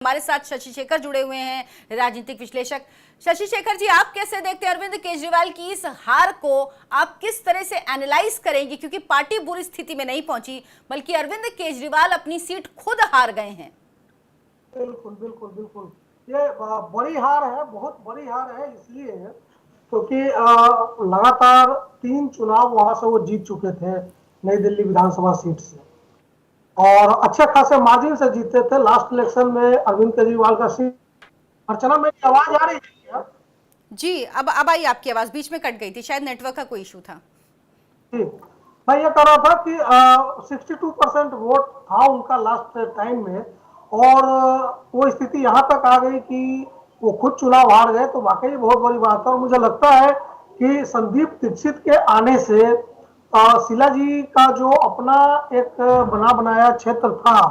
हमारे साथ शशि शेखर जुड़े हुए हैं, राजनीतिक विश्लेषक। शशि शेखर जी, आप कैसे देखते हैं अरविंद केजरीवाल की इस हार को? आप किस तरह से एनालाइज करेंगे, क्योंकि पार्टी बुरी स्थिति में नहीं पहुंची बल्कि अरविंद केजरीवाल अपनी सीट खुद हार गए हैं। बिल्कुल बिल्कुल बिल्कुल, ये बड़ी हार है, बहुत बड़ी हार है। इसलिए क्योंकि लगातार 3 चुनाव वहां से वो जीत चुके थे, नई दिल्ली विधानसभा सीट से, और अच्छे खासे मार्जिन से जीते थे। लास्ट इलेक्शन में अरविंद केजरीवाल का सीट। अर्चना, मेरी आवाज आ रही है क्या? जी, अब आई आपकी आवाज, बीच में कट गई थी, शायद नेटवर्क का कोई इशू था। जी, मैं ये कह रहा था कि 62% वोट था उनका लास्ट टाइम में, और वो स्थिति यहाँ तक आ गई कि वो खुद चुनाव हार गए, तो वाकई बहुत बड़ी बात है। और मुझे लगता है कि संदीप दीक्षित के आने से शीला जी का जो अपना एक बना बनाया क्षेत्र था,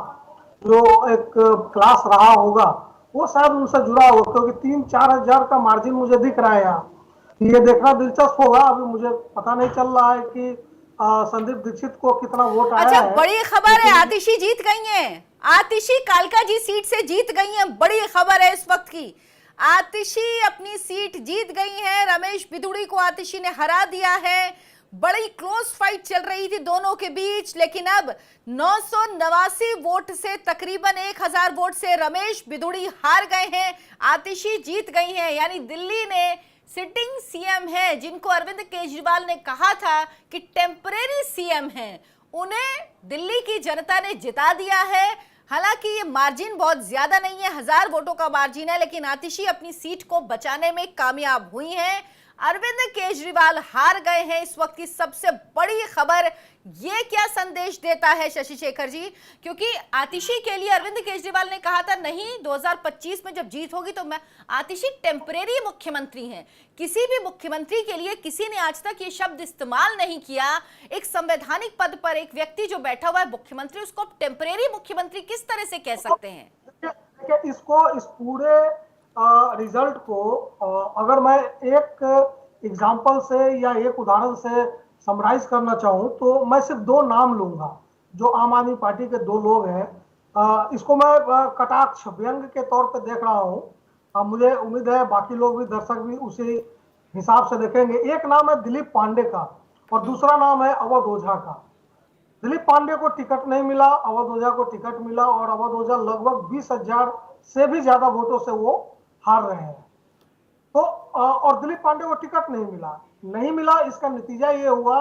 जो एक क्लास रहा होगा, वो शायद उनसे जुड़ा होगा, क्योंकि 3-4 हजार का मार्जिन मुझे दिख रहा है यहाँ। ये देखना दिलचस्प होगा। अभी मुझे पता नहीं चल रहा है कि संदीप दीक्षित को कितना वोट आया अच्छा, है, बड़ी खबर है, लेकिन आतिशी जीत गई हैं। आतिशी कालका जी सीट से जीत गई हैं, बड़ी खबर है इस वक्त की। आतिशी अपनी सीट जीत गई हैं, रमेश बिधूड़ी को आतिशी ने हरा दिया है। बड़ी क्लोज फाइट चल रही थी दोनों के बीच, लेकिन अब 989 वोट से, तकरीबन 1000 वोट से रमेश बिधूड़ी हार गए हैं, आतिशी जीत गई हैं। यानी दिल्ली ने सिटिंग सीएम है, जिनको अरविंद केजरीवाल ने कहा था कि टेम्परेरी सीएम हैं, उन्हें दिल्ली की जनता ने जिता दिया है। हालांकि ये मार्जिन बहुत ज्यादा नहीं है, 1000 वोटों का मार्जिन है, लेकिन आतिशी अपनी सीट को बचाने में कामयाब हुई हैं। अरविंद केजरीवाल हार गए हैं, इस वक्त की सबसे बड़ी खबर। ये क्या संदेश देता है शशि शेखर जी? क्योंकि आतिशी के लिए अरविंद केजरीवाल ने कहा था, नहीं 2025 में जब जीत होगी तो मैं, आतिशी टेम्परेरी मुख्यमंत्री हैं। किसी भी मुख्यमंत्री के लिए किसी ने आज तक ये शब्द इस्तेमाल नहीं किया। एक संवैधानिक पद पर एक व्यक्ति जो बैठा हुआ है मुख्यमंत्री, उसको टेम्परेरी मुख्यमंत्री किस तरह से कह सकते हैं? इसको, इस पूरे रिजल्ट को अगर मैं एक एग्जांपल से या एक उदाहरण से समराइज करना चाहूं, तो मैं सिर्फ 2 नाम लूंगा, जो आम आदमी पार्टी के 2 लोग हैं। इसको मैं कटाक्ष व्यंग के तौर पे देख रहा हूं। मुझे उम्मीद है बाकी लोग भी, दर्शक भी उसी हिसाब से देखेंगे। एक नाम है दिलीप पांडे का, और दूसरा नाम है अवध ओझा का। दिलीप पांडे को टिकट नहीं मिला, अवध ओझा को टिकट मिला, और अवध ओझा लगभग 20,000 से भी ज्यादा वोटों से वो हार रहे हैं। तो और दिलीप पांडे को टिकट नहीं मिला, इसका नतीजा ये हुआ,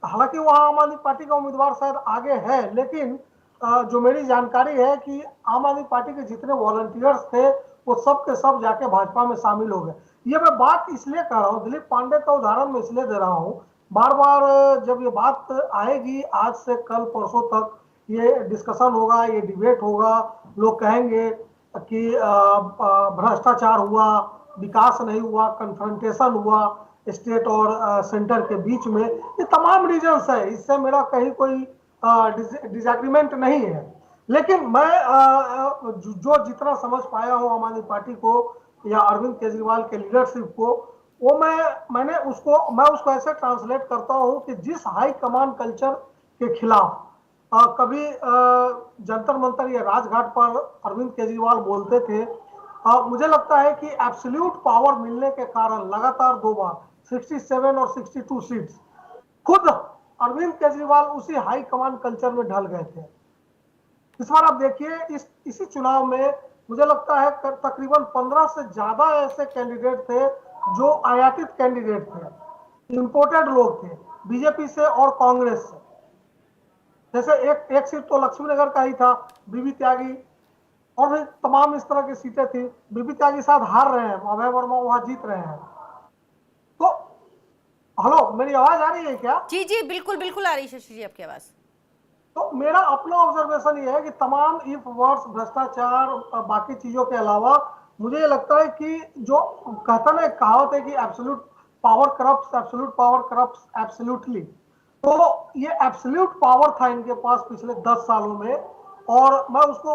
हालांकि वहां आम आदमी पार्टी का उम्मीदवार शायद आगे है, लेकिन जो मेरी जानकारी है कि आम आदमी पार्टी के जितने वॉलंटियर्स थे, वो सब के सब जाके भाजपा में शामिल हो गए। ये मैं बात इसलिए कर रहा हूँ, दिलीप पांडे का उदाहरण मैं इसलिए दे रहा हूँ, बार बार जब ये बात आएगी, आज से कल परसों तक ये डिस्कशन होगा, ये डिबेट होगा, लोग कहेंगे कि भ्रष्टाचार हुआ, विकास नहीं हुआ, कन्फ्रंटेशन हुआ स्टेट और सेंटर के बीच में। ये तमाम रीजंस है, इससे मेरा कहीं कोई डिसएग्रीमेंट नहीं है। लेकिन मैं जो जितना समझ पाया हूं आम आदमी पार्टी को या अरविंद केजरीवाल के लीडरशिप को, वो मैं उसको ऐसे ट्रांसलेट करता हूं कि जिस हाई कमांड कल्चर के खिलाफ कभी जंतर मंतर या राजघाट पर अरविंद केजरीवाल बोलते थे, मुझे लगता है कि एब्सोल्यूट पावर मिलने के कारण लगातार 2 बार 67 और 62 सीट्स खुद अरविंद केजरीवाल उसी हाई कमांड कल्चर में ढल गए थे। इस बार आप देखिए, इसी चुनाव में मुझे लगता है तकरीबन 15 से ज्यादा ऐसे कैंडिडेट थे जो आयातित कैंडिडेट थे, इंपोर्टेड लोग थे, बीजेपी से और कांग्रेस से। जैसे एक सीट तो लक्ष्मी नगर का ही था, बीबी त्यागी, और भी तमाम इस तरह की सीटें थी। बीबी त्यागी साथ हार रहे हैं, अभय वर्मा वहां जीत रहे हैं। तो हेलो, मेरी आवाज आ रही है क्या? जी जी, बिल्कुल बिल्कुल आ रही है शशि जी आपकी आवाज। तो मेरा अपना ऑब्जर्वेशन ये है कि तमाम इफ वर्ड्स, भ्रष्टाचार, बाकी चीजों के अलावा मुझे ये लगता है कि जो कहता ना, कहावत है कि absolute power corrupts, absolute power corrupts absolutely. तो ये एब्सोल्यूट पावर था इनके पास पिछले 10 सालों में, और मैं उसको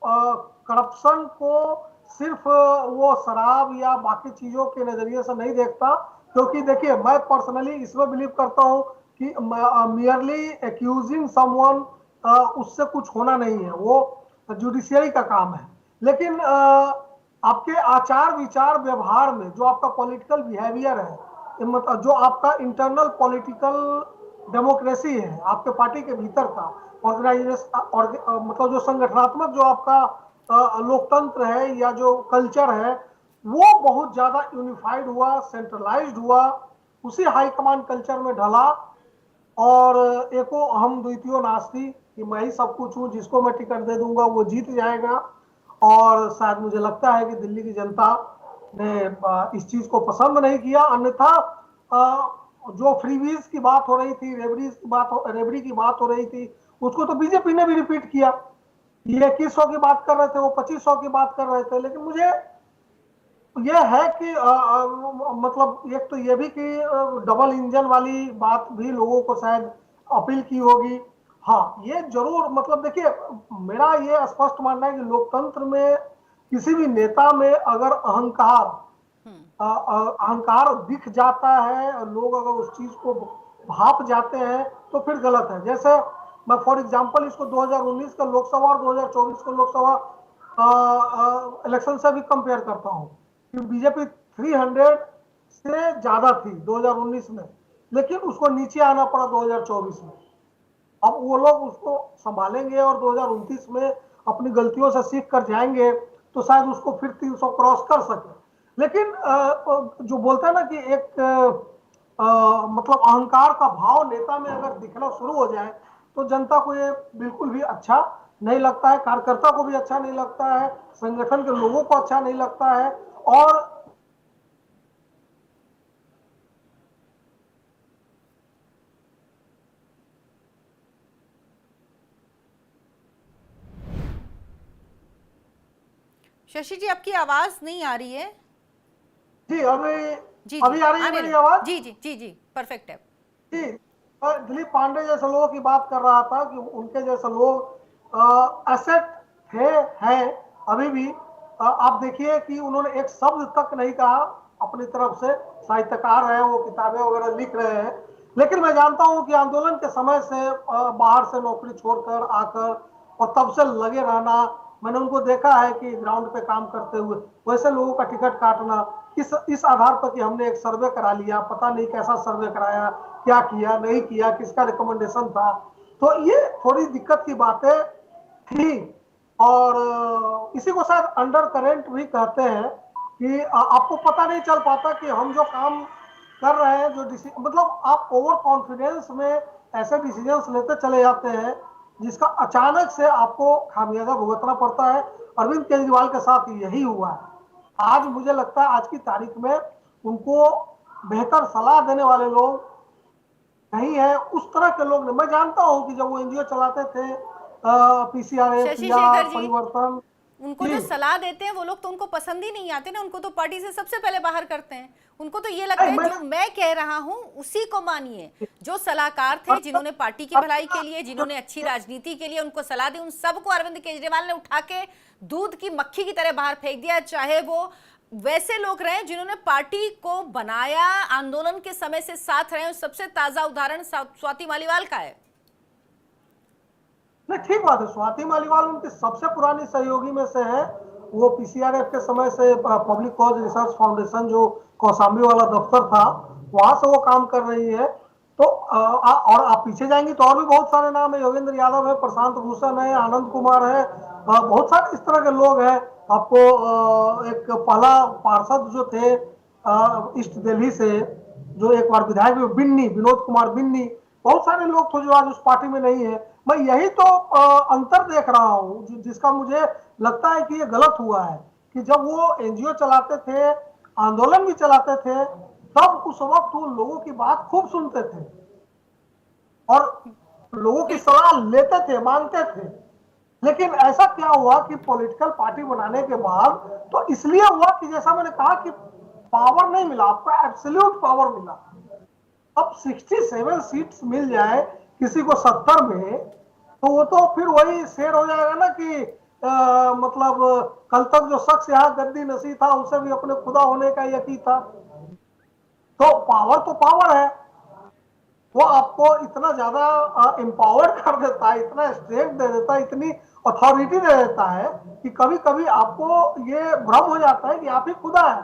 करप्शन को सिर्फ वो शराब या बाकी चीजों के नजरिए से नहीं देखता। क्योंकि देखिए, मैं पर्सनली इसमें बिलीव करता हूं कि मियरली एक्यूजिंग समवन उससे कुछ होना नहीं है, वो जुडिशियरी का काम है। लेकिन आपके आचार विचार व्यवहार में जो आपका पॉलिटिकल बिहेवियर है, मतलब जो आपका इंटरनल पॉलिटिकल डेमोक्रेसी है आपके पार्टी के भीतर का ऑर्गेनाइजेशन और मतलब जो संगठनात्मक जो आपका लोकतंत्र है या जो कल्चर है, वो बहुत ज्यादा यूनिफाइड हुआ, सेंट्रलाइज्ड हुआ, उसी हाई कमांड कल्चर में ढला। और एको अहम द्वितीयो नास्ति कि मैं ही सब कुछ हूं, जिसको मैं टिकट दे दूंगा वो जीत जाएगा। और शायद मुझे लगता है कि दिल्ली की जनता ने इस चीज को पसंद नहीं किया। अन्यथा जो फ्रीवीज की बात हो रही थी, रेबड़ी की बात हो रही थी, उसको तो बीजेपी ने भी रिपीट किया। ये 2100 की बात कर रहे थे, वो 2500 की बात कर रहे थे। लेकिन मुझे ये है कि मतलब एक तो ये भी कि डबल इंजन वाली बात भी लोगों को शायद अपील की होगी। हाँ, ये जरूर मतलब देखिए, मेरा ये स्पष्ट मानना है कि लोकतंत्र में किसी भी नेता में अगर अहंकार दिख जाता है, लोग अगर उस चीज को भाप जाते हैं तो फिर गलत है। जैसे मैं फॉर एग्जांपल इसको 2019 का लोकसभा और 2024 का लोकसभा इलेक्शन से भी कंपेयर करता हूं कि बीजेपी 300 से ज्यादा थी 2019 में, लेकिन उसको नीचे आना पड़ा 2024 में। अब वो लोग उसको संभालेंगे और 2029 में अपनी गलतियों से सीख कर जाएंगे तो शायद उसको फिर 300 क्रॉस कर सके। लेकिन जो बोलते हैं ना कि एक मतलब अहंकार का भाव नेता में अगर दिखना शुरू हो जाए तो जनता को ये बिल्कुल भी अच्छा नहीं लगता है, कार्यकर्ता को भी अच्छा नहीं लगता है, संगठन के लोगों को अच्छा नहीं लगता है। और शशि जी, आपकी आवाज नहीं आ रही है। जी अभी जी अभी आ रही है मेरी आवाज? जी जी जी जी, परफेक्ट है। जी, दिलीप पांडे जैसे लोगों की बात कर रहा था कि उनके जैसे लोग एसेट थे, हैं अभी भी। आप देखिए कि उन्होंने एक शब्द तक नहीं कहा अपनी तरफ से। साहित्यकार हैं, वो किताबें वगैरह लिख रहे हैं। लेकिन मैं जानता हूं कि आंदोलन के समय से बाहर से नौकरी छोड़कर आकर और तब से लगे रहना, मैंने उनको देखा है कि ग्राउंड पे काम करते हुए। वैसे लोगों का टिकट काटना इस आधार पर कि हमने एक सर्वे करा लिया, पता नहीं कैसा सर्वे कराया, क्या किया नहीं किया, किसका रिकमेंडेशन था, तो ये थोड़ी दिक्कत की बातें थी। और इसी को शायद अंडर करेंट भी कहते हैं कि आपको पता नहीं चल पाता कि हम जो काम कर रहे हैं, जो मतलब आप ओवर कॉन्फिडेंस में ऐसे डिसीजंस लेते चले जाते हैं जिसका अचानक से आपको खामियाजा भुगतना पड़ता है। अरविंद केजरीवाल के साथ यही हुआ है। आज मुझे लगता है आज की तारीख में उनको बेहतर सलाह देने वाले लोग नहीं है, उस तरह के लोग नहीं। मैं जानता हूं कि जब वो एनजीओ चलाते थे पीसीआरएफ शशि या शेखर जी, परिवर्तन, उनको जो सलाह देते हैं वो लोग तो उनको पसंद ही नहीं आते ना, उनको तो पार्टी से सबसे पहले बाहर करते हैं। उनको तो ये लगता है जो मैं कह रहा हूं उसी को मानिए। जो सलाहकार थे, जिन्होंने पार्टी की भलाई के लिए, जिन्होंने अच्छी राजनीति के लिए उनको सलाह दी, उन सबको अरविंद केजरीवाल ने उठा के दूध की मक्खी की तरह बाहर फेंक दिया। चाहे वो वैसे लोग रहे जिन्होंने पार्टी को बनाया, आंदोलन के समय से साथ रहे। सबसे ताजा उदाहरण स्वाति मालीवाल का है। नहीं, ठीक बात है। स्वाति मालीवाल उनकी सबसे पुरानी सहयोगी में से है। वो पीसीआरएफ के समय से पब्लिक कॉज रिसर्च फाउंडेशन जो कौशाम्बी वाला दफ्तर था, वहां से वो काम कर रही है। तो और आप पीछे जाएंगे तो और भी बहुत सारे नाम है। योगेंद्र यादव है, प्रशांत भूषण है, आनंद कुमार है, बहुत सारे इस तरह के लोग हैं। आपको एक पहला पार्षद जो थे ईस्ट दिल्ली से, जो एक बार विधायक बिन्नी, विनोद कुमार बिन्नी, बहुत सारे लोग थे जो आज उस पार्टी में नहीं है। मैं यही तो अंतर देख रहा हूं जिसका मुझे लगता है कि ये गलत हुआ है कि जब वो एनजीओ चलाते थे, आंदोलन भी चलाते थे, तब उस वक्त वो लोगों की बात खूब सुनते थे और लोगों की सलाह लेते थे, मानते थे। लेकिन ऐसा क्या हुआ कि पॉलिटिकल पार्टी बनाने के बाद तो इसलिए हुआ कि जैसा मैंने कहा कि पावर नहीं मिला आपको, एब्सोल्यूट पावर मिला। अब 67 सीट्स मिल जाए किसी को 70 में, तो वो तो फिर वही शेर हो जाएगा ना कि मतलब कल तक जो शख्स यहाँ गद्दी नसी था उसे भी अपने खुदा होने का यकीन था। तो पावर है। वो आपको इतना ज्यादा एम्पावर्ड कर देता है, इतना स्ट्रेंथ दे देता है, इतनी अथॉरिटी दे देता है कि कभी कभी आपको ये भ्रम हो जाता है कि आप ही खुदा है।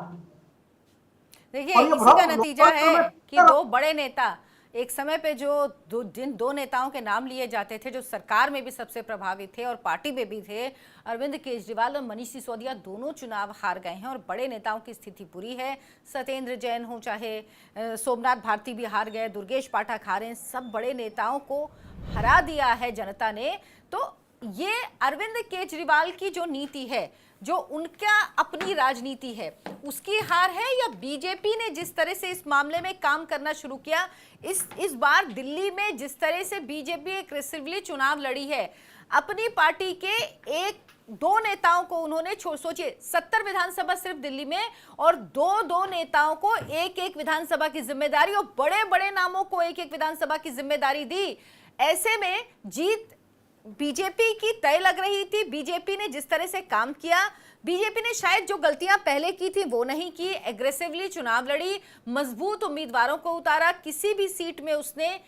देखिए और ये इसी का भ्रम नतीजा लोकतंत्र है में कि दो बड़े नेता, एक समय पे जो जिन दो नेताओं के नाम लिए जाते थे, जो सरकार में भी सबसे प्रभावित थे और पार्टी में भी थे, अरविंद केजरीवाल और मनीष सिसोदिया, दोनों चुनाव हार गए हैं और बड़े नेताओं की स्थिति बुरी है। सत्येंद्र जैन हो चाहे सोमनाथ भारती भी हार गए, दुर्गेश पाठक हारे, सब बड़े नेताओं को हरा दिया है जनता ने। तो ये अरविंद केजरीवाल की जो नीति है, जो उनका अपनी राजनीति है, उसकी हार है, या बीजेपी ने जिस तरह से इस मामले में काम करना शुरू किया, इस बार दिल्ली में जिस तरह से बीजेपी एग्रेसिवली चुनाव लड़ी है, अपनी पार्टी के एक दो नेताओं को उन्होंने सोचिए 70 विधानसभा सिर्फ दिल्ली में, और दो नेताओं को एक एक विधानसभा की जिम्मेदारी, और बड़े बड़े नामों को एक एक विधानसभा की जिम्मेदारी दी। ऐसे में जीत बीजेपी की तय लग रही थी। बीजेपी ने जिस तरह से काम किया, बीजेपी ने शायद जो गलतियां पहले की थी वो नहीं की, एग्रेसिवली चुनाव लड़ी, मजबूत उम्मीदवारों को उतारा, किसी भी सीट में उसने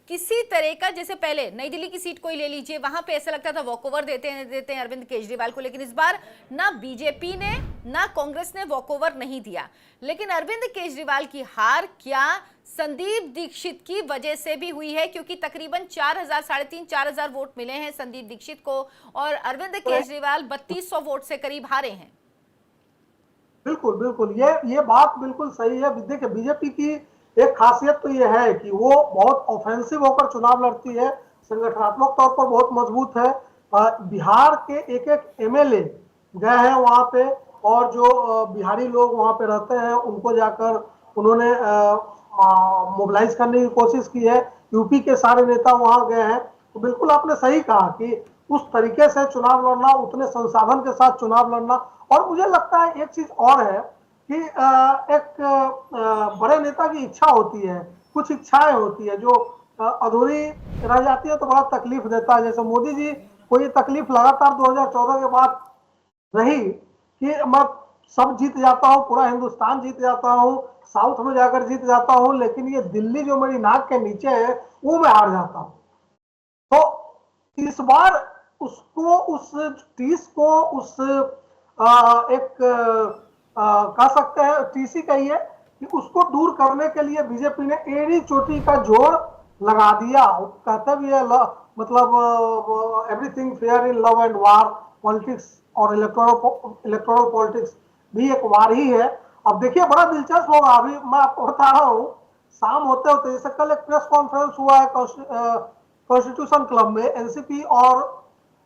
किसी तरह का, जैसे पहले नई दिल्ली की सीट कोई ले लीजिए, वहां पे ऐसा लगता था वॉकओवर देते हैं अरविंद केजरीवाल को, लेकिन इस बार ना बीजेपी ने ना कांग्रेस ने वॉकओवर नहीं दिया। लेकिन अरविंद केजरीवाल की हार क्या संदीप दीक्षित की वजह से भी हुई है, क्योंकि तकरीबन 4,000 4,500 वोट मिले हैं संदीप दीक्षित को, और अरविंद केजरीवाल 3200 वोट से करीब हारे हैं। बिल्कुल बिल्कुल, ये बात बिल्कुल सही है। देखिए बीजेपी की एक खासियत तो ये है कि वो बहुत ऑफेंसिव होकर चुनाव लड़ती है, संगठनात्मक तौर पर बहुत मजबूत है। बिहार के एक एक एमएलए गए हैं वहां पे, और जो बिहारी लोग वहां पे रहते हैं उनको जाकर उन्होंने मोबिलाइज करने की कोशिश की है। यूपी के सारे नेता वहां गए हैं। तो बिल्कुल आपने सही कहा कि उस तरीके से चुनाव लड़ना, उतने संसाधन के साथ चुनाव लड़ना, और मुझे लगता है एक चीज और है कि एक बड़े नेता की इच्छा होती है, कुछ इच्छाएं होती है जो अधूरी रह जाती है तो बड़ा तकलीफ देता है। जैसे मोदी जी को ये तकलीफ लगातार 2014 के बाद रही कि मैं सब जीत जाता हूँ, पूरा हिंदुस्तान जीत जाता हूँ, साउथ में जाकर जीत जाता हूँ, लेकिन ये दिल्ली जो मेरी नाक के नीचे है वो मैं हार जाता हूँ। तो इस बार उसको, उस टीस को, उस एक कह सकते हैं टीसी कहिए, कि उसको दूर करने के लिए बीजेपी ने एड़ी चोटी का जोर लगा दिया। कहते भी है मतलब everything fair in love and war, politics और इलेक्टोरल पॉलिटिक्स भी एक वार ही है। अब देखिए बड़ा दिलचस्प होगा, अभी मैं आपको बता रहा हूँ, शाम होते होते, जैसे कल एक प्रेस कॉन्फ्रेंस हुआ है कॉन्स्टिट्यूशन क्लब में एनसीपी और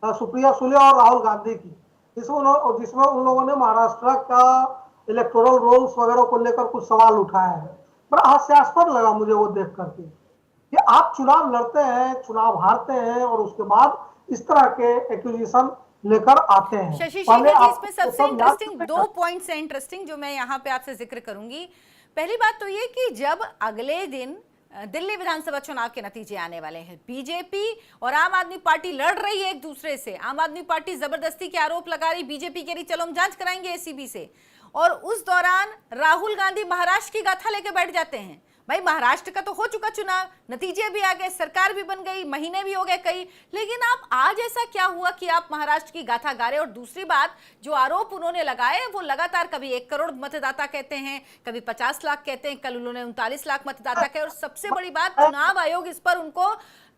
सुप्रिया सुले और राहुल गांधी की, जिसमें उन लोगों ने महाराष्ट्र का इलेक्टोरल रोल्स वगैरह को लेकर कुछ सवाल उठाए हैं। बड़ा हास्यास्पद लगा मुझे वो देख करके कि आप चुनाव लड़ते हैं, चुनाव हारते हैं, और उसके बाद इस तरह के एक्यूजिशन लेकर आते हैं। शशि शेखर जी, इसमें सबसे इंटरेस्टिंग 2 पॉइंट्स हैं इंटरेस्टिंग जो मैं यहाँ पे आपसे जिक्र करूंगी। पहली बात तो ये कि जब अगले दिन दिल्ली विधानसभा चुनाव के नतीजे आने वाले हैं, बीजेपी और आम आदमी पार्टी लड़ रही है एक दूसरे से, आम आदमी पार्टी जबरदस्ती के आरोप लगा रही, बीजेपी कह रही चलो हम जांच कराएंगे एसीबी से, और उस दौरान राहुल गांधी महाराष्ट्र की गाथा लेके बैठ जाते हैं। भाई महाराष्ट्र का तो हो चुका चुनाव, नतीजे भी आ गए, सरकार भी बन गई, महीने भी हो गए कई, लेकिन आप आज ऐसा क्या हुआ कि आप महाराष्ट्र की गाथा गा रहे? और दूसरी बात, जो आरोप उन्होंने लगाए वो लगातार कभी 1 करोड़ मतदाता कहते हैं, कभी 50 लाख कहते हैं, कल उन्होंने 39 लाख मतदाता कहे, और सबसे बड़ी बात, चुनाव आयोग इस पर उनको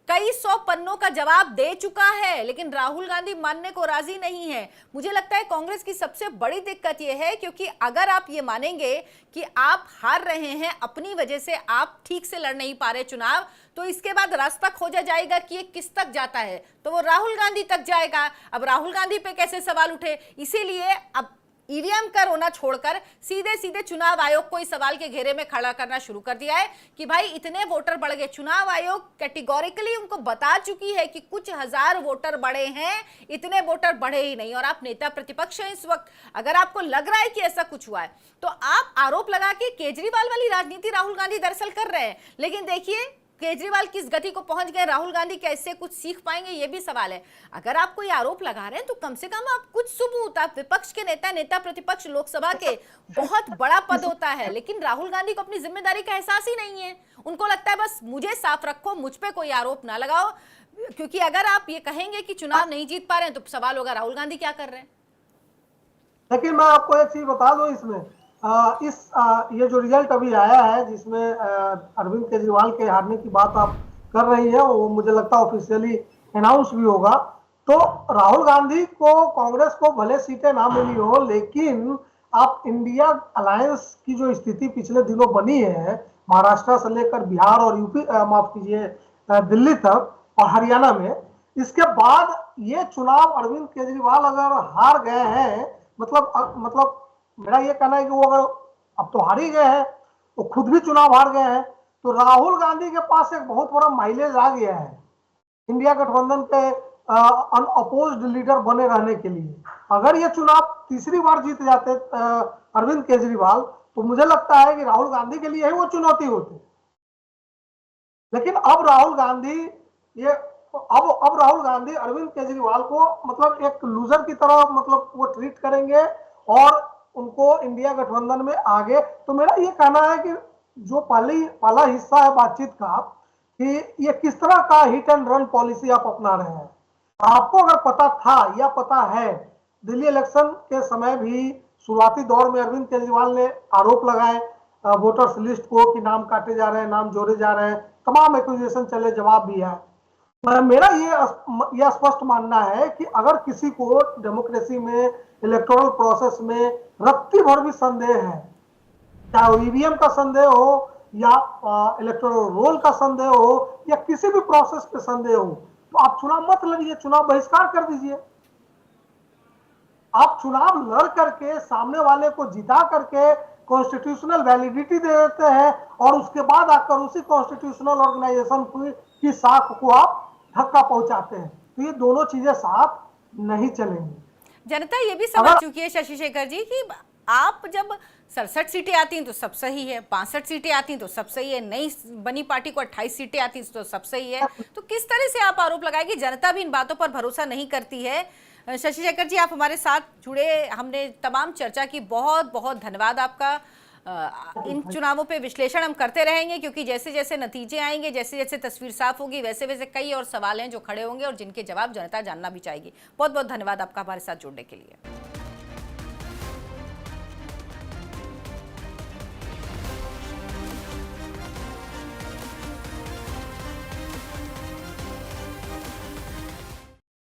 कई 100 पन्नों का जवाब दे चुका है, लेकिन राहुल गांधी मानने को राजी नहीं है। मुझे लगता है कांग्रेस की सबसे बड़ी दिक्कत यह है, क्योंकि अगर आप ये मानेंगे कि आप हार रहे हैं अपनी वजह से, आप ठीक से लड़ नहीं पा रहे चुनाव, तो इसके बाद रास्ता खोजा जाएगा कि ये किस तक जाता है, तो वो राहुल गांधी तक जाएगा। अब राहुल गांधी पे कैसे सवाल उठे, इसीलिए अब ईवीएम का रोना छोड़कर सीधे सीधे चुनाव आयोग को इस सवाल के घेरे में खड़ा करना शुरू कर दिया है कि भाई इतने वोटर बढ़ गए। चुनाव आयोग कैटेगोरिकली उनको बता चुकी है कि कुछ हजार वोटर बढ़े हैं, इतने वोटर बढ़े ही नहीं। और आप नेता प्रतिपक्ष हैं इस वक्त, अगर आपको लग रहा है कि ऐसा कुछ हुआ है तो आप आरोप लगा के केजरीवाल वाली राजनीति राहुल गांधी दरअसल कर रहे हैं। लेकिन देखिए केजरीवाल किस गति को पहुंच गए, राहुल गांधी कैसे कुछ सीख पाएंगे, ये भी सवाल है। अगर आप कोई आरोप लगा रहे हैं तो कम से कम आप कुछ सबूत, आप विपक्ष के नेता, नेता प्रतिपक्ष लोकसभा के, बहुत बड़ा पद होता है, लेकिन राहुल गांधी को अपनी जिम्मेदारी का एहसास ही नहीं है। उनको लगता है बस मुझे साफ रखो, मुझ पे कोई आरोप ना लगाओ, क्योंकि अगर आप ये कहेंगे कि चुनाव नहीं जीत पा रहे हैं तो सवाल होगा राहुल गांधी क्या कर रहे हैं। लेकिन मैं आपको एक चीज बता दूं, इसमें ये जो रिजल्ट अभी आया है जिसमें अरविंद केजरीवाल के हारने की बात आप कर रही है, वो मुझे लगता है ऑफिशियली अनाउंस भी होगा। तो राहुल गांधी को, कांग्रेस को भले सीटें ना मिली हो, लेकिन आप इंडिया अलायंस की जो स्थिति पिछले दिनों बनी है, महाराष्ट्र से लेकर बिहार और यूपी, माफ कीजिए, दिल्ली तक और हरियाणा में, इसके बाद ये चुनाव अरविंद केजरीवाल अगर हार गए हैं, मतलब मेरा ये कहना है कि वो अगर अब तो हार ही गए हैं, तो खुद भी चुनाव हार गए हैं, तो राहुल गांधी के पास एक बहुत बड़ा माइलेज आ गया है इंडिया गठबंधन के अनअपोज्ड लीडर बने रहने के लिए। अगर ये चुनाव तीसरी बार जीत जाते अरविंद केजरीवाल, तो मुझे लगता है कि राहुल गांधी के लिए ही वो चुनौती होती। लेकिन अब राहुल गांधी अरविंद केजरीवाल को मतलब एक लूजर की तरह मतलब वो ट्रीट करेंगे और उनको इंडिया गठबंधन में आगे। तो मेरा ये कहना है कि जो पहला हिस्सा है बातचीत का, कि ये किस तरह का हिट एंड रन पॉलिसी आप अपना रहे हैं। आपको अगर पता था या पता है, दिल्ली इलेक्शन के समय भी शुरुआती दौर में अरविंद केजरीवाल ने आरोप लगाए वोटर्स लिस्ट को कि नाम काटे जा रहे हैं, नाम जोड़े जा रहे हैं, तमाम एक्यूजेशन चले, जवाब भी है। मेरा ये स्पष्ट मानना है कि अगर किसी को डेमोक्रेसी में, इलेक्टोरल प्रोसेस में रत्ती भर भी संदेह है, चाहे ईवीएम का संदेह हो या इलेक्टोरल रोल का संदेह हो या किसी भी प्रोसेस पे संदेह हो, तो आप चुनाव मत लड़िए, चुनाव बहिष्कार कर दीजिए। आप चुनाव लड़ करके सामने वाले को जिता करके कॉन्स्टिट्यूशनल वैलिडिटी दे देते हैं और उसके बाद आकर उसी कॉन्स्टिट्यूशनल ऑर्गेनाइजेशन की साख को आप धक्का पहुंचाते हैं। तो ये दोनों चीजें साथ नहीं चलेंगी। जनता ये भी समझ चुकी है शशि शेखर जी कि आप जब 67 सीटें आती हैं तो सब सही है, 65 सीटें आती हैं तो सब सही है, नई बनी पार्टी को 28 सीटें आती हैं तो सब सही है। तो किस तरह से आप आरोप लगाएंगे? जनता भी इन बातों पर भरोसा नहीं करती है। शशि शेखर जी, आप हमारे साथ जुड़े, हमने तमाम चर्चा की, बहुत बहुत धन्यवाद आपका। इन चुनावों पे विश्लेषण हम करते रहेंगे, क्योंकि जैसे जैसे नतीजे आएंगे, जैसे जैसे तस्वीर साफ होगी, वैसे वैसे कई और सवाल हैं जो खड़े होंगे और जिनके जवाब जनता जानना भी चाहेगी। बहुत बहुत धन्यवाद आपका हमारे साथ जुड़ने के लिए।